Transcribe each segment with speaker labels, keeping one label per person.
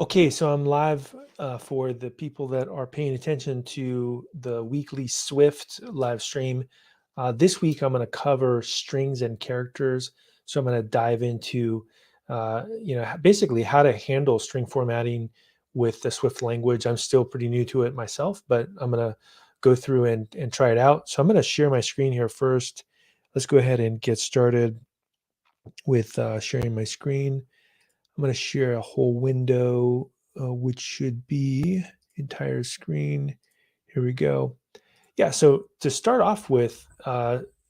Speaker 1: Okay, so I'm live for the people that are paying attention to the weekly Swift live stream. This week, I'm going to cover strings and characters. So I'm going to dive into, basically how to handle string formatting with the Swift language. I'm still pretty new to it myself, but I'm going to go through and try it out. So I'm going to share my screen here first. Let's go ahead and get started with sharing my screen. I'm going to share a whole window, which should be entire screen. Here we go. Yeah, so to start off with,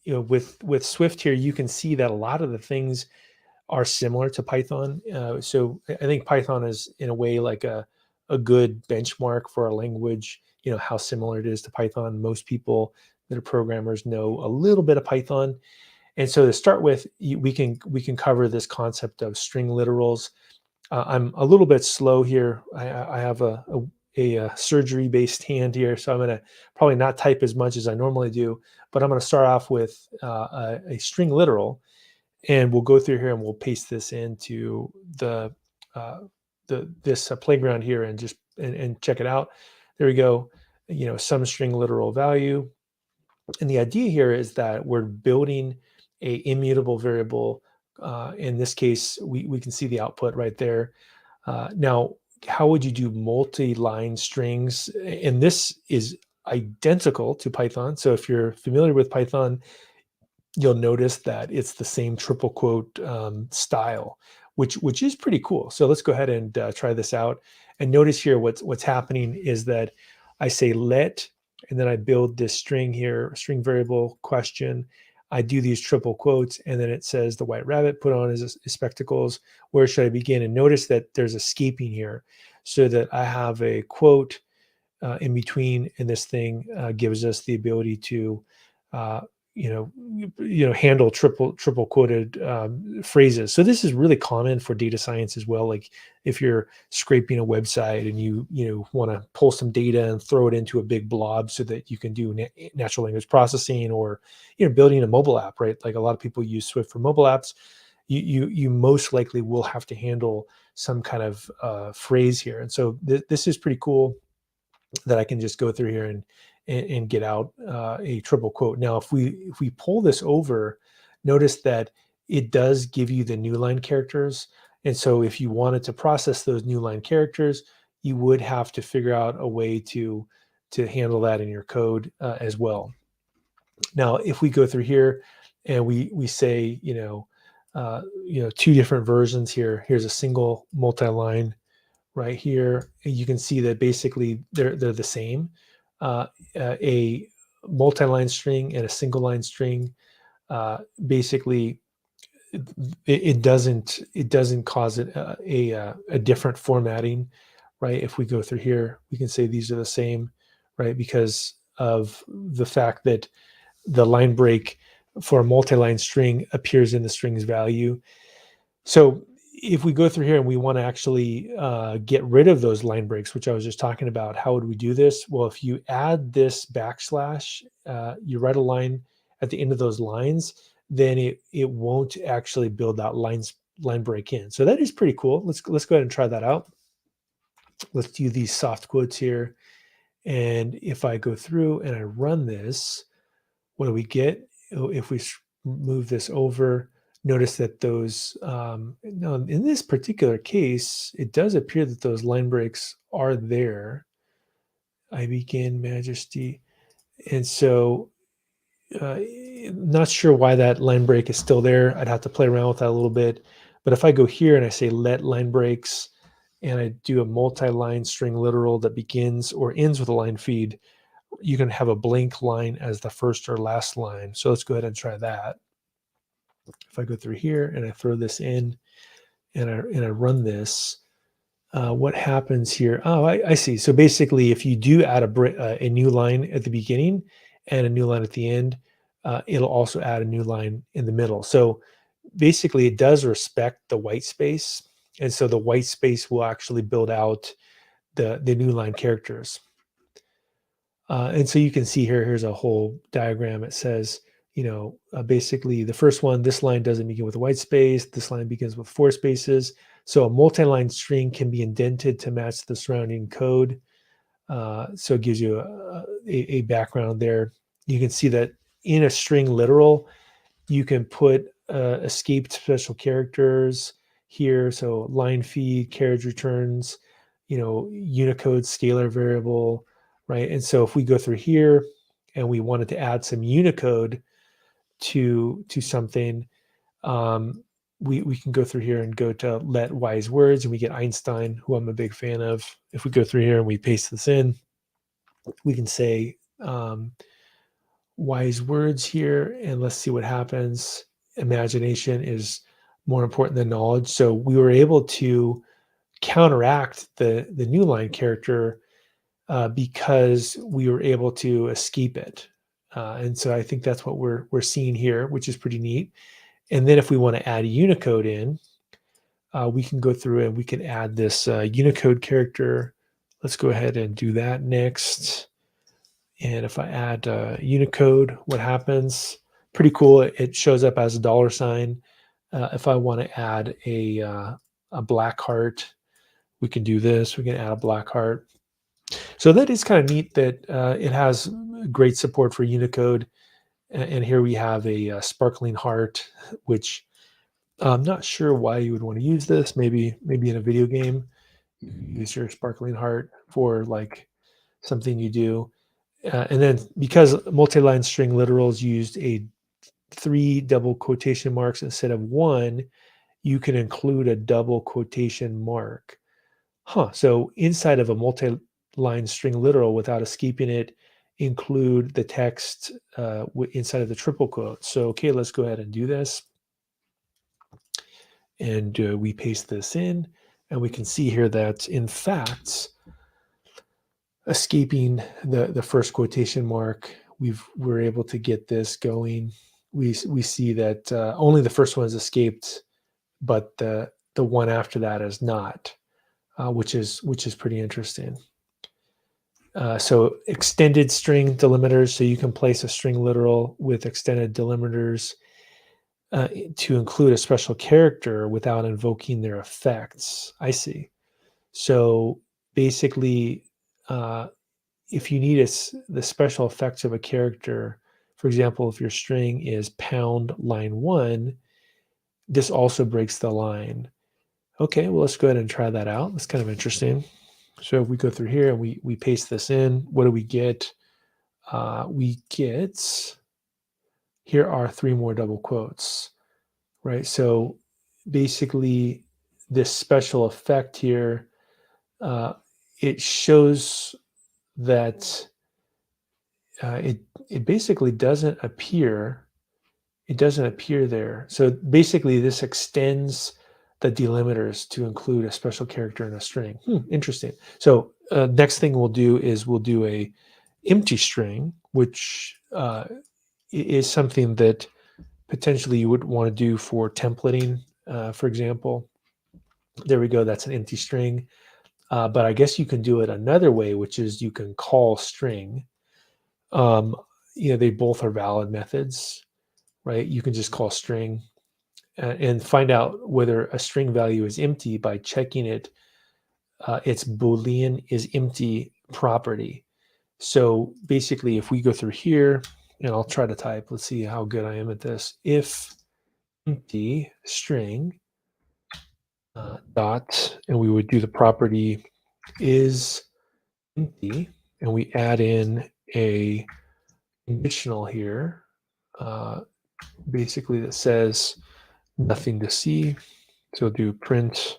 Speaker 1: with Swift here, you can see that a lot of the things are similar to Python. So I think Python is in a way like a good benchmark for a language, how similar it is to Python. Most people that are programmers know a little bit of Python. And so to start with, we can cover this concept of string literals. I'm a little bit slow here. I have a surgery-based hand here, so I'm going to probably not type as much as I normally do. But I'm going to start off with a string literal, and we'll go through here and we'll paste this into uh, this playground here and just and check it out. There we go. Some string literal value. And the idea here is that we're building a immutable variable. In this case, we can see the output right there. Now, how would you do multi-line strings? And this is identical to Python. So if you're familiar with Python, you'll notice that it's the same triple quote style, which is pretty cool. So let's go ahead and try this out. And notice here what's happening is that I say let, and then I build this string here, string variable question. I do these triple quotes, and then it says the white rabbit put on his spectacles. Where should I begin? And notice that there's escaping here, so that I have a quote in between, and this thing gives us the ability to handle triple quoted phrases. So this is really common for data science as well. Like if you're scraping a website and you want to pull some data and throw it into a big blob so that you can do natural language processing, or building a mobile app, right? Like a lot of people use Swift for mobile apps. You most likely will have to handle some kind of phrase here, and so this is pretty cool that I can just go through here and get out a triple quote. Now, if we pull this over, notice that it does give you the new line characters. And so if you wanted to process those new line characters, you would have to figure out a way to handle that in your code as well. Now, if we go through here and we say, two different versions here, here's a single multi-line right here, and you can see that basically they're the same. A multi-line string and a single line string, basically it doesn't cause it a different formatting, right? If we go through here, we can say these are the same, right? Because of the fact that the line break for a multi-line string appears in the string's value. So if we go through here and we want to actually get rid of those line breaks, which I was just talking about, how would we do this? Well, if you add this backslash, you write a line at the end of those lines, then it won't actually build that line break in. So that is pretty cool. Let's go ahead and try that out. Let's do these soft quotes here. And if I go through and I run this, what do we get? If we move this over, notice that those, no, in this particular case, it does appear that those line breaks are there. I begin majesty. And so not sure why that line break is still there. I'd have to play around with that a little bit. But if I go here and I say let line breaks, and I do a multi-line string literal that begins or ends with a line feed, you can have a blank line as the first or last line. So let's go ahead and try that. If I go through here and I throw this in and I run this, what happens here? Oh, I see. So basically, if you do add a new line at the beginning and a new line at the end, it'll also add a new line in the middle. So basically, it does respect the white space. And so the white space will actually build out the new line characters. And so you can see here, here's a whole diagram. It says, basically the first one, this line doesn't begin with a white space. This line begins with 4 spaces. So a multi-line string can be indented to match the surrounding code. So it gives you a background there. You can see that in a string literal, you can put escaped special characters here. So line feed, carriage returns, Unicode scalar variable, right? And so if we go through here and we wanted to add some Unicode to something, we can go through here and go to let wise words, and we get Einstein, who I'm a big fan of. If we go through here and we paste this in, we can say wise words here, and let's see what happens. Imagination is more important than knowledge. So we were able to counteract the new line character because we were able to escape it. And so I think that's what we're seeing here, which is pretty neat. And then if we want to add Unicode in, we can go through and we can add this Unicode character. Let's go ahead and do that next. And if I add Unicode, what happens? Pretty cool. It shows up as a $sign. If I want to add a black heart, we can do this. We can add a black heart. So that is kind of neat that it has great support for Unicode. And here we have a sparkling heart, which I'm not sure why you would want to use this. Maybe in a video game, you use your sparkling heart for like something you do. And then because multi-line string literals used 3 double quotation marks instead of 1, you can include a double quotation mark. So inside of a multi-line string literal, without escaping it, include the text inside of the triple quote. So, okay, let's go ahead and do this. And we paste this in, and we can see here that, in fact, escaping the first quotation mark, we're able to get this going. We see that only the first one is escaped, but the one after that is not, which is pretty interesting. So extended string delimiters, so you can place a string literal with extended delimiters to include a special character without invoking their effects. I see. So basically, if you need the special effects of a character, for example, if your string is pound line 1, this also breaks the line. Okay, well, let's go ahead and try that out. That's kind of interesting. So if we go through here and we paste this in, what do we get? We get, here are 3 more double quotes, right? So basically, this special effect here, it shows that it basically doesn't appear. It doesn't appear there. So basically, this extends the delimiters to include a special character in a string. Interesting. So next thing we'll do is we'll do a empty string, which is something that potentially you would want to do for templating, for example. There we go. That's an empty string. But I guess you can do it another way, which is you can call string. They both are valid methods, right? You can just call string and find out whether a string value is empty by checking its Boolean is empty property. So basically, if we go through here, and I'll try to type, let's see how good I am at this. If empty string dot, and we would do the property is empty, and we add in a conditional here, basically that says nothing to see. So we'll do print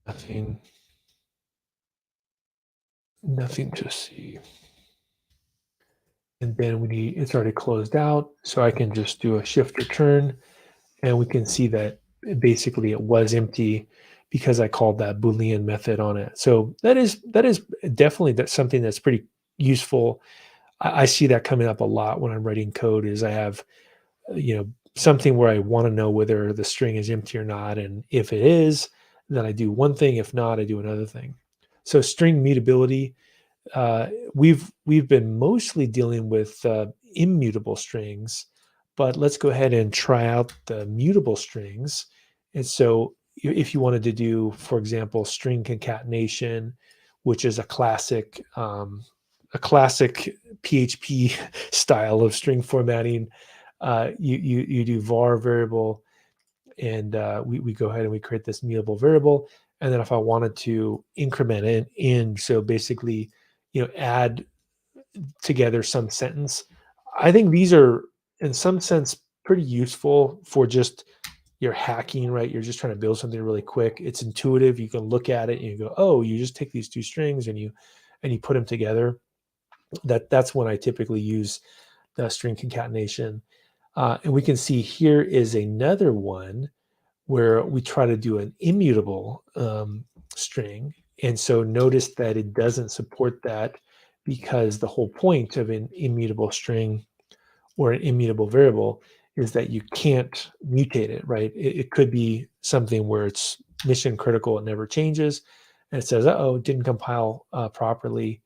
Speaker 1: nothing to see. And then it's already closed out, so I can just do a shift return, and we can see that basically it was empty because I called that Boolean method on it. So that is definitely something that's pretty useful. I see that coming up a lot when I'm writing code. Is I have something where I want to know whether the string is empty or not, and if it is, then I do one thing. If not, I do another thing. So string mutability. We've been mostly dealing with immutable strings, but let's go ahead and try out the mutable strings. And so if you wanted to do, for example, string concatenation, which is a classic PHP style of string formatting, you do var variable, and we go ahead and we create this mutable variable. And then if I wanted to increment it in, so basically, add together some sentence, I think these are in some sense pretty useful for just you're hacking, right? You're just trying to build something really quick. It's intuitive. You can look at it and you go, oh, you just take these two strings and you put them together. That's when I typically use the string concatenation. And we can see here is another one where we try to do an immutable string. And so notice that it doesn't support that, because the whole point of an immutable string or an immutable variable is that you can't mutate it, right? It could be something where it's mission critical, it never changes, and it says, oh, it didn't compile properly,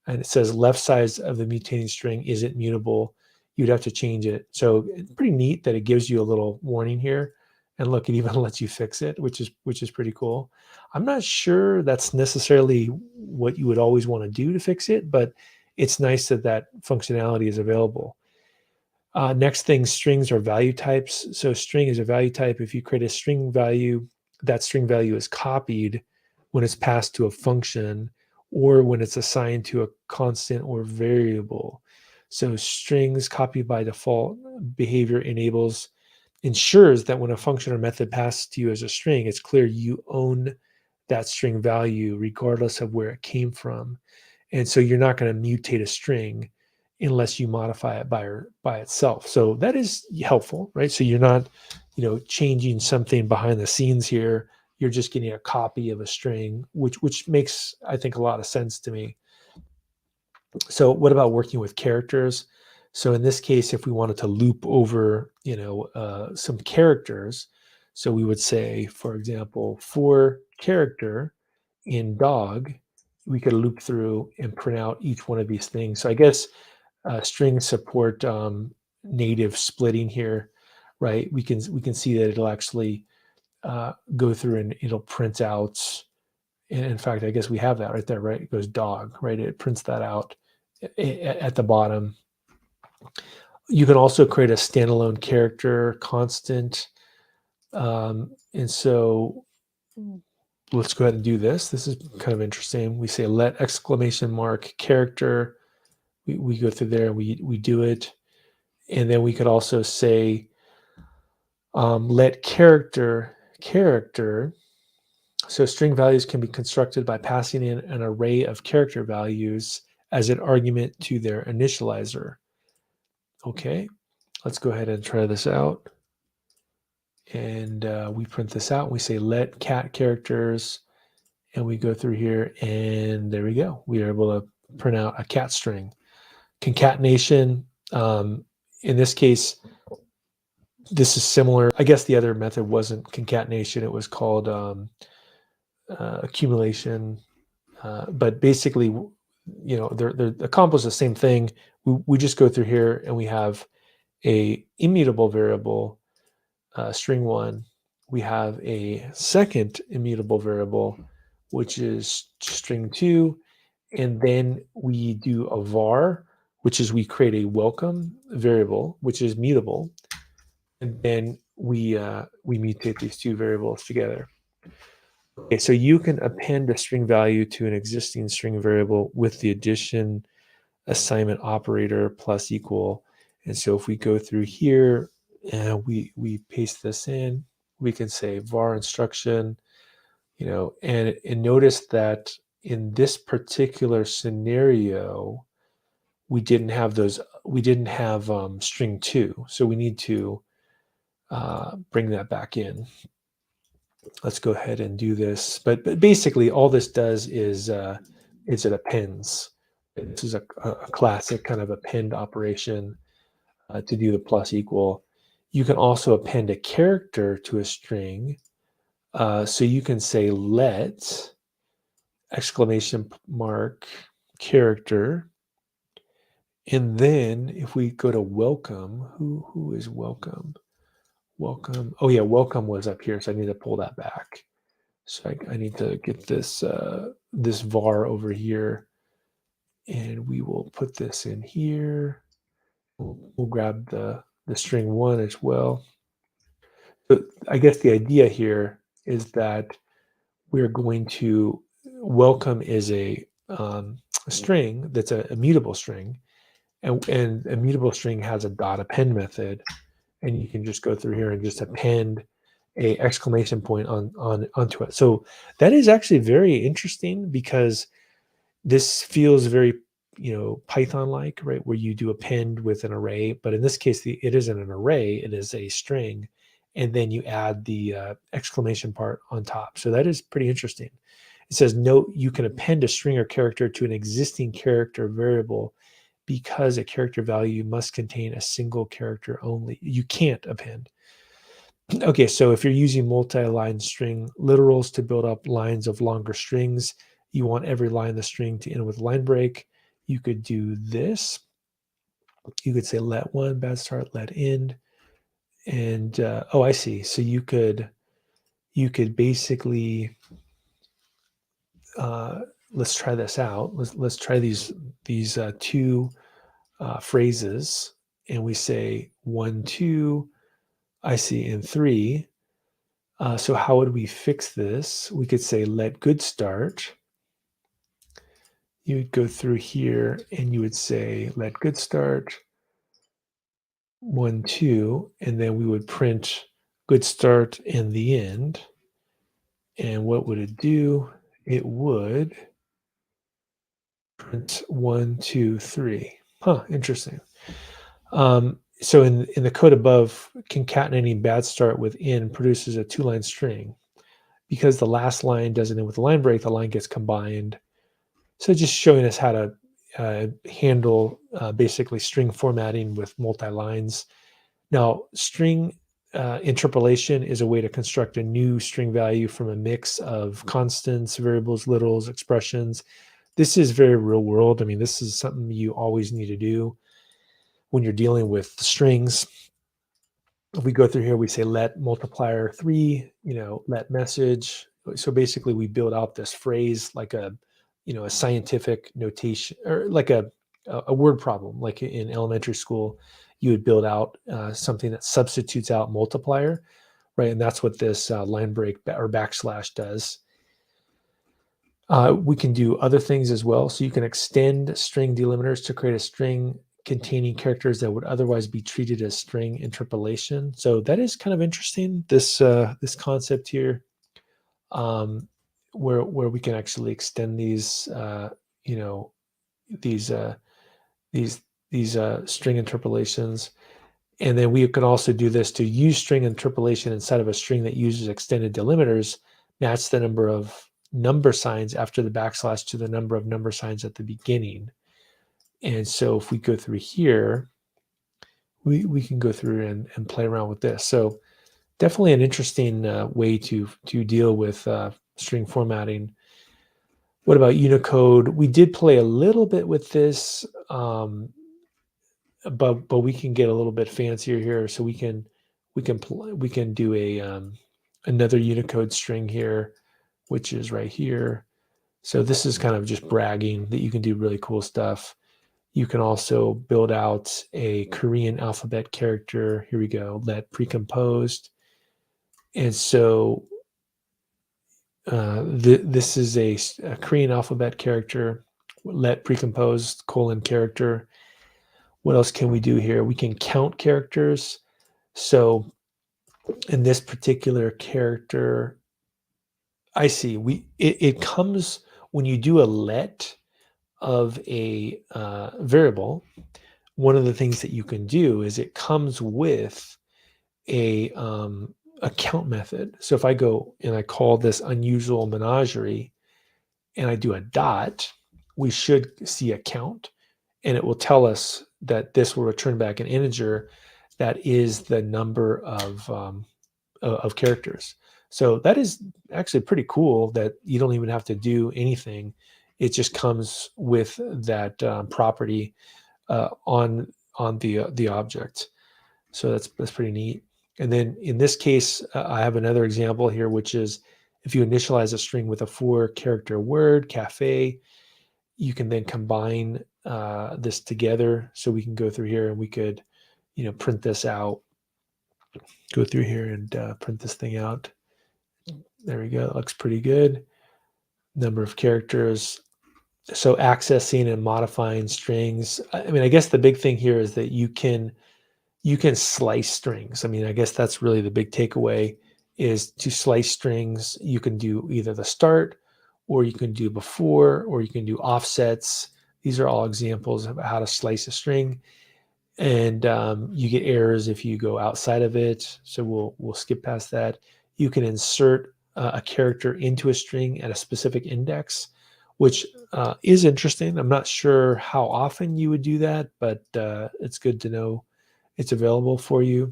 Speaker 1: and it says left side of the mutating string isn't mutable. You'd have to change it. So it's pretty neat that it gives you a little warning here. And look, it even lets you fix it, which is pretty cool. I'm not sure that's necessarily what you would always want to do to fix it, but it's nice that that functionality is available. Next thing, strings are value types. So string is a value type. If you create a string value, that string value is copied when it's passed to a function or when it's assigned to a constant or variable. So strings copied by default behavior ensures that when a function or method passes to you as a string, it's clear you own that string value regardless of where it came from. And so you're not going to mutate a string unless you modify it by itself. So that is helpful, right? So you're not, changing something behind the scenes here. You're just getting a copy of a string, which makes, I think, a lot of sense to me. So what about working with characters? So in this case, if we wanted to loop over, some characters, so we would say, for example, for character in dog, we could loop through and print out each one of these things. So I guess strings support native splitting here, right? We can see that it'll actually go through and it'll print out. And in fact, I guess we have that right there, right? It goes dog, right? It prints that out at the bottom. You can also create a standalone character constant. And so let's go ahead and do this. This is kind of interesting. We say let exclamation mark character. We go through there and we do it. And then we could also say let character. So string values can be constructed by passing in an array of character values as an argument to their initializer. Okay, let's go ahead and try this out. And we print this out. We say let cat characters, and we go through here, and there we go. We are able to print out a cat string. Concatenation, in this case, this is similar. I guess the other method wasn't concatenation. It was called accumulation. But basically, they're accomplish the same thing. We just go through here and we have a immutable variable, string one. We have a second immutable variable, which is string two. And then we do a var, which is we create a welcome variable, which is mutable. And then we mutate these two variables together. Okay, so you can append a string value to an existing string variable with the addition assignment operator plus equal. And so if we go through here and we paste this in, we can say var instruction, and notice that in this particular scenario, we didn't have string two. So we need to bring that back in. Let's go ahead and do this. But basically, all this does is it appends. This is a classic kind of append operation to do the plus equal. You can also append a character to a string. So you can say let exclamation mark character. And then if we go to welcome, who is welcome? welcome. Oh yeah, welcome was up here, so I need to pull that back. So I need to get this this var over here, and we will put this in here. We'll grab the string one as well. So I guess the idea here is that we're going to welcome is a string that's a mutable string, and a mutable string has a dot append method, and you can just go through here and just append a exclamation point onto it. So that is actually very interesting because this feels very, Python like, right, where you do append with an array, but in this case it isn't an array, it is a string, and then you add the exclamation part on top. So that is pretty interesting. It says, note, you can append a string or character to an existing character variable because a character value must contain a single character only. You can't append. Okay, so if you're using multi-line string literals to build up lines of longer strings, you want every line of the string to end with a line break. You could do this. You could say let one, bad start, let end. And oh, I see. So you could basically let's try this out. Let's try these two phrases, and we say 1, 2, I see, and 3. So how would we fix this? We could say let good start. You would go through here and you would say let good start 1, 2, and then we would print good start in the end. And what would it do? It would print 1, 2, 3. Huh, interesting. So in the code above, concatenating bad start with in produces a 2-line string. Because the last line doesn't end with a line break, the line gets combined. So just showing us how to handle basically string formatting with multi-lines. Now, string interpolation is a way to construct a new string value from a mix of constants, variables, literals, expressions. This is very real world. I mean, this is something you always need to do when you're dealing with strings. If we go through here, we say let multiplier 3, let message. So basically we build out this phrase like a scientific notation, or like a word problem. Like in elementary school, you would build out something that substitutes out multiplier, right? And that's what this line break or backslash does. We can do other things as well. So you can extend string delimiters to create a string containing characters that would otherwise be treated as string interpolation. So that is kind of interesting. This concept here, where we can actually extend these, these string interpolations, and then we can also do this to use string interpolation inside of a string that uses extended delimiters. Match the number of number signs after the backslash to the number of number signs at the beginning. And so if we go through here, we can go through and play around with this. So definitely an interesting way to deal with string formatting. What about Unicode? We did play a little bit with this, but we can get a little bit fancier here. So we can do a another Unicode string here, which is right here. So this is kind of just bragging that you can do really cool stuff. You can also build out a Korean alphabet character. Here we go, let precomposed. And so this is a Korean alphabet character, let precomposed colon character. What else can we do here? We can count characters. So in this particular character, I see, it comes when you do a let of a variable. One of the things that you can do is it comes with a count method. So if I go and I call this unusual menagerie and I do a dot, we should see a count, and it will tell us that this will return back an integer that is the number of characters. So that is actually pretty cool that you don't even have to do anything. It just comes with that property on the object. So that's pretty neat. And then in this case, I have another example here, which is if you initialize a string with a 4-character word, cafe, you can then combine this together. So we can go through here and we could, print this out, go through here and print this thing out. There we go. It looks pretty good. Number of characters. So accessing and modifying strings. I mean, I guess the big thing here is that you can slice strings. I mean, I guess that's really the big takeaway, is to slice strings. You can do either the start, or you can do before, or you can do offsets. These are all examples of how to slice a string. And you get errors if you go outside of it. So we'll skip past that. You can insert a character into a string at a specific index, which is interesting. I'm not sure how often you would do that, but it's good to know it's available for you.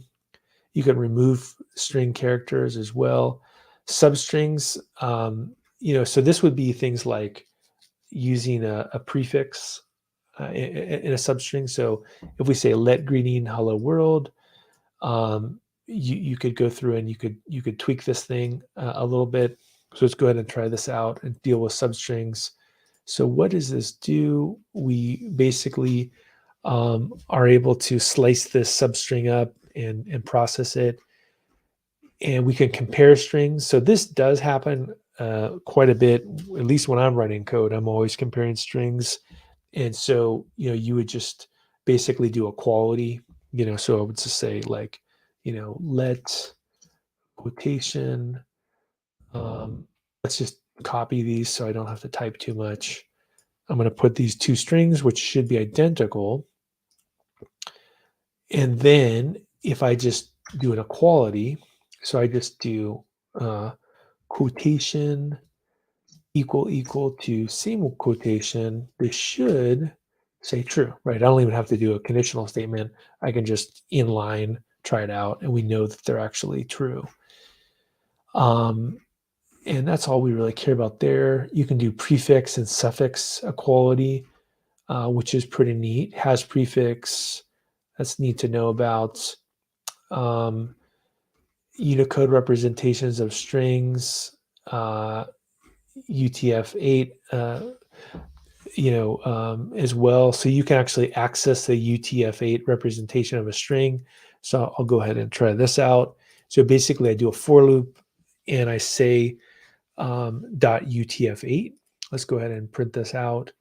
Speaker 1: You can remove string characters as well. Substrings, so this would be things like using a prefix in a substring. So if we say let greeting hello world, you could go through and you could tweak this thing a little bit. So let's go ahead and try this out and deal with substrings. So what does this do? We basically are able to slice this substring up and process it. And we can compare strings. So this does happen quite a bit, at least when I'm writing code. I'm always comparing strings. And so, you would just basically do equality, so I would just say like, let quotation, let's just copy these so I don't have to type too much. I'm going to put these two strings, which should be identical. And then if I just do an equality, so I just do quotation equal to single quotation, this should say true, right? I don't even have to do a conditional statement. I can just inline try it out, and we know that they're actually true. And that's all we really care about there. You can do prefix and suffix equality, which is pretty neat. Has prefix, that's neat to know about. Unicode representations of strings, UTF-8, as well. So you can actually access the UTF-8 representation of a string. So I'll go ahead and try this out. So basically I do a for loop and I say .utf8. Let's go ahead and print this out.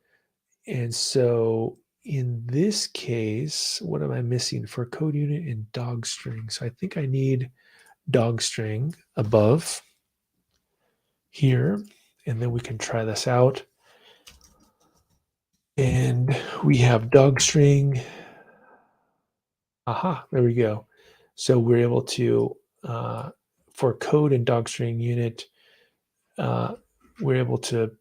Speaker 1: And so in this case, what am I missing for code unit and dog string? So I think I need dog string above here, and then we can try this out. And we have dog string. Aha, there we go. So we're able to, for code and dog string unit, we're able to,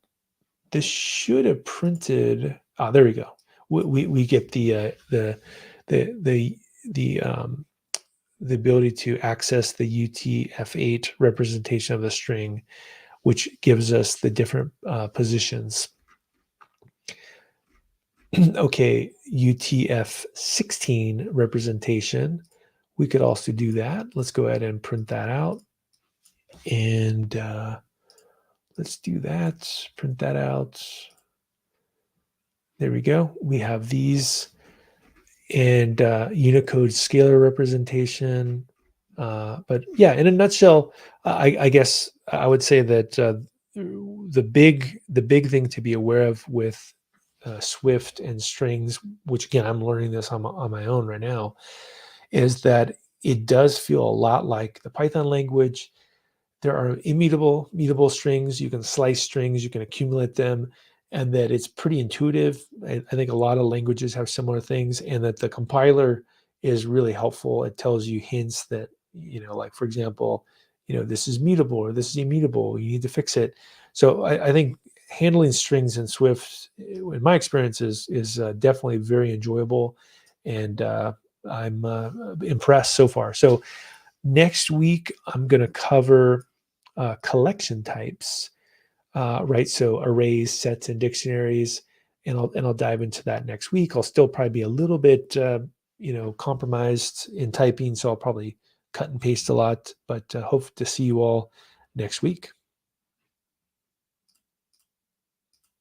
Speaker 1: this should have printed, there we go. We get the ability to access the UTF-8 representation of the string, which gives us the different positions. Okay, UTF-16 representation. We could also do that. Let's go ahead and print that out. And let's do that. Print that out. There we go. We have these. And Unicode scalar representation. But yeah, in a nutshell, I guess I would say that the big thing to be aware of with Swift and strings, which again I'm learning this on my own right now, is that it does feel a lot like the Python language. There are mutable strings. You can slice strings, you can accumulate them, and that it's pretty intuitive. I think a lot of languages have similar things, and that the compiler is really helpful. It tells you hints that, like for example, this is mutable or this is immutable. You need to fix it. So I think handling strings in Swift, in my experience, is definitely very enjoyable, and I'm impressed so far. So next week I'm going to cover collection types, right? So arrays, sets, and dictionaries, and I'll dive into that next week. I'll still probably be a little bit compromised in typing, so I'll probably cut and paste a lot, but hope to see you all next week.